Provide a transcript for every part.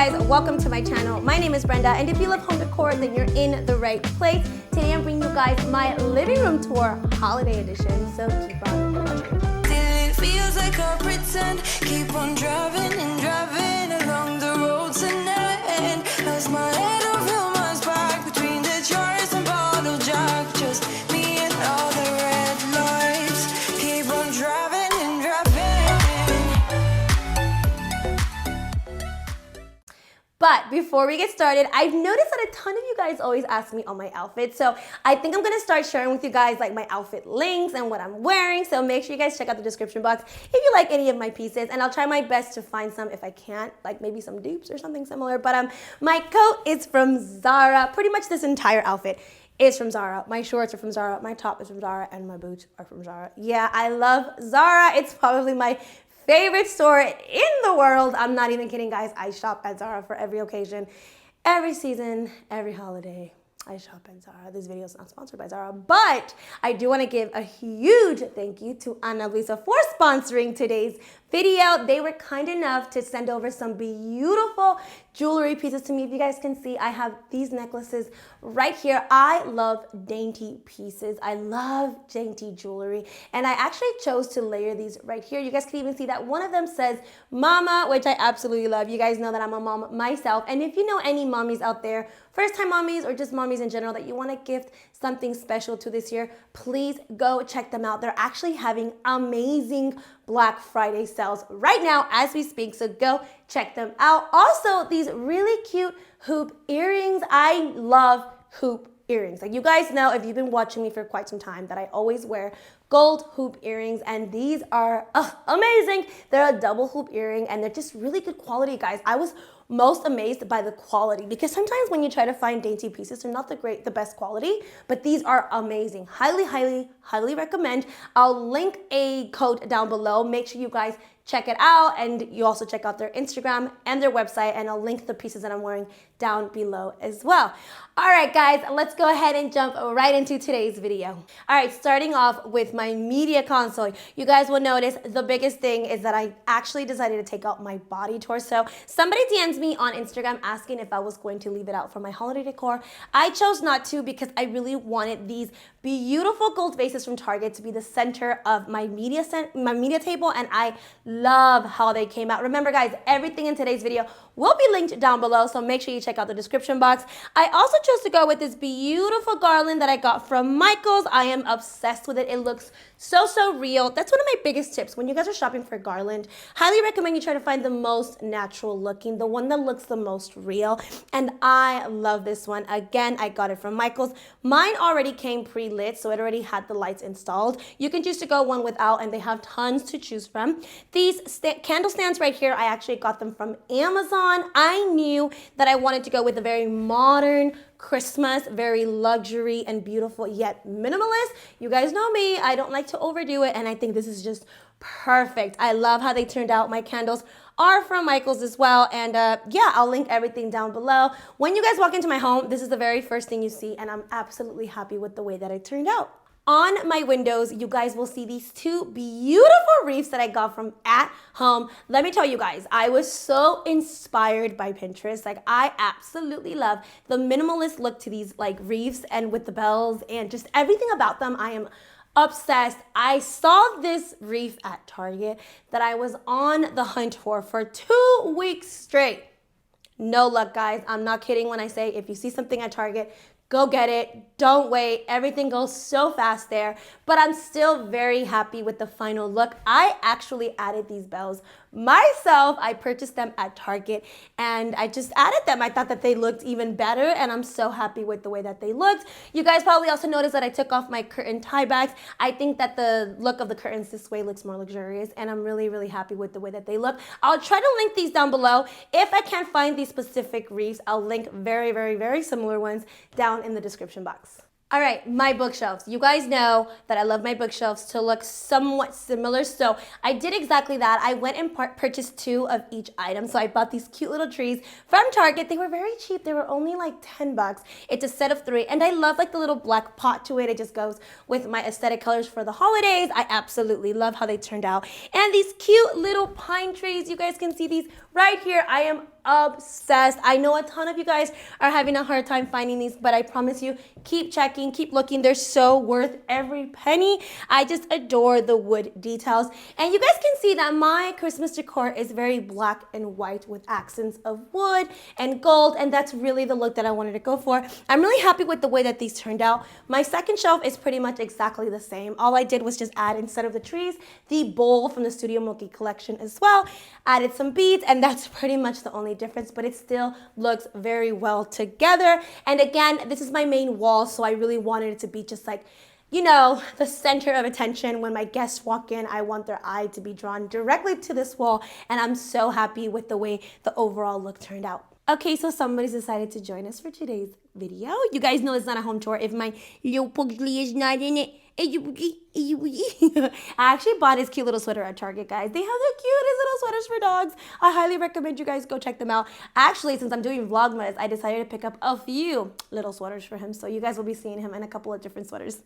guys, welcome to my channel. My name is Brenda, and if you love home decor, then you're in the right place. Today I'm bringing you guys my living room tour, holiday edition, so keep on watching. It feels like I pretend, keep on driving and driving along the road tonight. Lost my head over my back between the jars and bottle jack. Just me and all the red lights. Keep on driving and driving. But before we get started, I've noticed that a ton of you guys always ask me on my outfits. So I think I'm gonna start sharing with you guys like my outfit links and what I'm wearing. So make sure you guys check out the description box if you like any of my pieces. And I'll try my best to find some if I can't, like maybe some dupes or something similar. But my coat is from Zara. Pretty much this entire outfit is from Zara. My shorts are from Zara, my top is from Zara, and my boots are from Zara. Yeah, I love Zara. It's probably my favorite store in the world. I'm not even kidding, guys. I shop at Zara for every occasion, every season, every holiday. I shop at Zara. This video is not sponsored by Zara, but I do want to give a huge thank you to Ana Luisa for sponsoring today's video. They were kind enough to send over some beautiful jewelry pieces to me. If you guys can see, I have these necklaces right here. I love dainty pieces. I love dainty jewelry. And I actually chose to layer these right here. You guys can even see that one of them says Mama, which I absolutely love. You guys know that I'm a mom myself. And if you know any mommies out there, first-time mommies or just mommies in general that you want to gift something special to this year, please go check them out. They're actually having amazing Black Friday sales right now as we speak, so go check them out. Also, these really cute hoop earrings. I love hoop earrings. Like you guys know, if you've been watching me for quite some time, that I always wear gold hoop earrings, and these are amazing. They're a double hoop earring and they're just really good quality, guys. I was most amazed by the quality because sometimes when you try to find dainty pieces, they're not the best quality, but these are amazing. Highly recommend. I'll link a code down below. Make sure you guys check it out, and you also check out their Instagram and their website, and I'll link the pieces that I'm wearing down below as well. All right, guys, let's go ahead and jump right into today's video. All right, starting off with my media console. You guys will notice the biggest thing is that I actually decided to take out my body torso. Somebody DMs me on Instagram asking if I was going to leave it out for my holiday decor. I chose not to because I really wanted these beautiful gold vases from Target to be the center of my media table, and I love how they came out. Remember, guys, everything in today's video will be linked down below, so make sure you check out the description box. I also chose to go with this beautiful garland that I got from Michaels. I am obsessed with it. It looks so real. That's one of my biggest tips when you guys are shopping for garland. Highly recommend you try to find the most natural looking, the one that looks the most real, and I love this one. Again, I got it from Michaels. Mine already came pre-lit, so it already had the lights installed. You can choose to go one without, and they have tons to choose from. These candle stands right here, I actually got them from Amazon. I knew that I wanted to go with a very modern Christmas, very luxury and beautiful yet minimalist. You guys know me, I don't like to overdo it, and I think this is just perfect. I love how they turned out. My candles are from Michaels as well, and yeah, I'll link everything down below. When you guys walk into my home, this is the very first thing you see, and I'm absolutely happy with the way that it turned out. On my windows, you guys will see these two beautiful wreaths that I got from at home. Let me tell you guys, I was so inspired by Pinterest. Like, I absolutely love the minimalist look to these like wreaths, and with the bells and just everything about them. I am obsessed. I saw this wreath at Target that I was on the hunt for 2 weeks straight. No luck, guys. I'm not kidding when I say if you see something at Target, go get it. Don't wait. Everything goes so fast there. But I'm still very happy with the final look. I actually added these bells myself. I purchased them at Target and I just added them. I thought that they looked even better, and I'm so happy with the way that they looked. You guys probably also noticed that I took off my curtain tie backs. I think that the look of the curtains this way looks more luxurious, and I'm really happy with the way that they look. I'll try to link these down below. If I can't find these specific wreaths, I'll link very similar ones down in the description box. All right, my bookshelves. You guys know that I love my bookshelves to look somewhat similar, so I did exactly that. I went and purchased 2 of each item. So I bought these cute little trees from Target. They were very cheap. They were only like 10 bucks. It's a set of 3, and I love like the little black pot to it. It just goes with my aesthetic colors for the holidays. I absolutely love how they turned out. And these cute little pine trees, you guys can see these right here. I am obsessed. I know a ton of you guys are having a hard time finding these, but I promise you, keep checking, keep looking. They're so worth every penny. I just adore the wood details. And you guys can see that my Christmas decor is very black and white with accents of wood and gold, and that's really the look that I wanted to go for. I'm really happy with the way that these turned out. My second shelf is pretty much exactly the same. All I did was just add, instead of the trees, the bowl from the Studio Milky collection as well. Added some beads, and that's pretty much the only difference, but it still looks very well together. And again, this is my main wall, so I really wanted it to be just like, you know, the center of attention. When my guests walk in, I want their eye to be drawn directly to this wall, and I'm so happy with the way the overall look turned out. Okay, so somebody's decided to join us for today's video. You guys know it's not a home tour if my little pugly is not in it. I actually bought his cute little sweater at Target, guys. They have the cutest little sweaters for dogs. I highly recommend you guys go check them out. Actually, since I'm doing Vlogmas, I decided to pick up a few little sweaters for him, so you guys will be seeing him in a couple of different sweaters.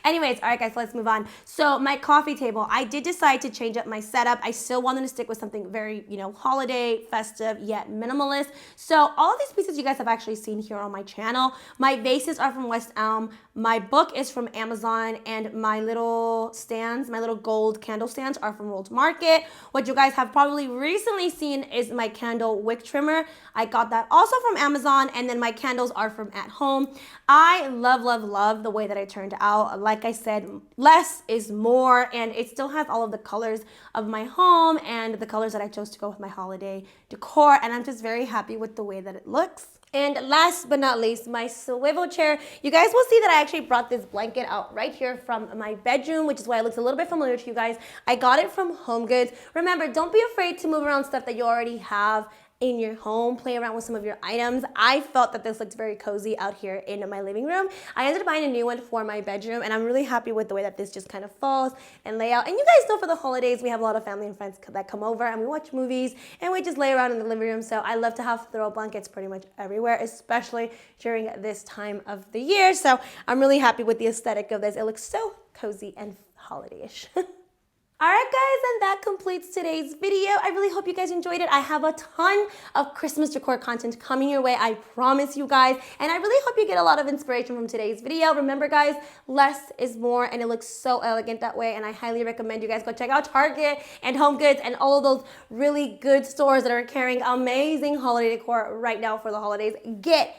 Anyways, all right, guys, let's move on. So my coffee table, I did decide to change up my setup. I still wanted to stick with something very, you know, holiday, festive, yet minimalist. So all of these pieces you guys have actually seen here on my channel. My vases are from West Elm. My book is from Amazon, and my little stands, my little gold candle stands are from World Market. What you guys have probably recently seen is my candle wick trimmer. I got that also from Amazon, and then my candles are from At Home. I love, love, love the way that it turned out. Like I said, less is more, and it still has all of the colors of my home and the colors that I chose to go with my holiday decor, and I'm just very happy with the way that it looks. And last but not least, my swivel chair. You guys will see that I actually brought this blanket out right here from my bedroom, which is why it looks a little bit familiar to you guys. I got it from HomeGoods. Remember, don't be afraid to move around stuff that you already have in your home. Play around with some of your items. I felt that this looked very cozy out here in my living room. I ended up buying a new one for my bedroom, and I'm really happy with the way that this just kind of falls and lay out. And you guys know for the holidays, we have a lot of family and friends that come over, and we watch movies, and we just lay around in the living room. So I love to have throw blankets pretty much everywhere, especially during this time of the year. So I'm really happy with the aesthetic of this. It looks so cozy and holiday-ish. All right, guys, and that completes today's video. I really hope you guys enjoyed it. I have a ton of Christmas decor content coming your way, I promise you guys. And I really hope you get a lot of inspiration from today's video. Remember, guys, less is more, and it looks so elegant that way. And I highly recommend you guys go check out Target and HomeGoods and all of those really good stores that are carrying amazing holiday decor right now for the holidays. Get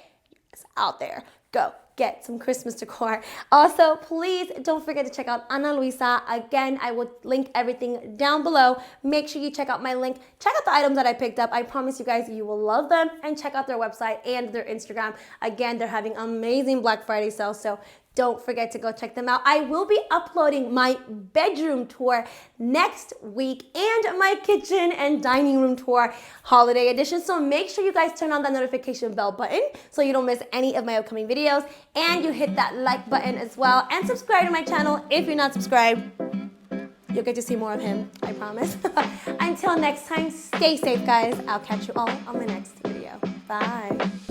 out there. Go get some Christmas decor. Also, please don't forget to check out Ana Luisa. Again, I will link everything down below. Make sure you check out my link. Check out the items that I picked up. I promise you guys you will love them. And check out their website and their Instagram. Again, they're having amazing Black Friday sales, so don't forget to go check them out. I will be uploading my bedroom tour next week and my kitchen and dining room tour holiday edition. So make sure you guys turn on that notification bell button so you don't miss any of my upcoming videos. And you hit that like button as well. And subscribe to my channel if you're not subscribed. You'll get to see more of him, I promise. Until next time, stay safe, guys. I'll catch you all on my next video. Bye.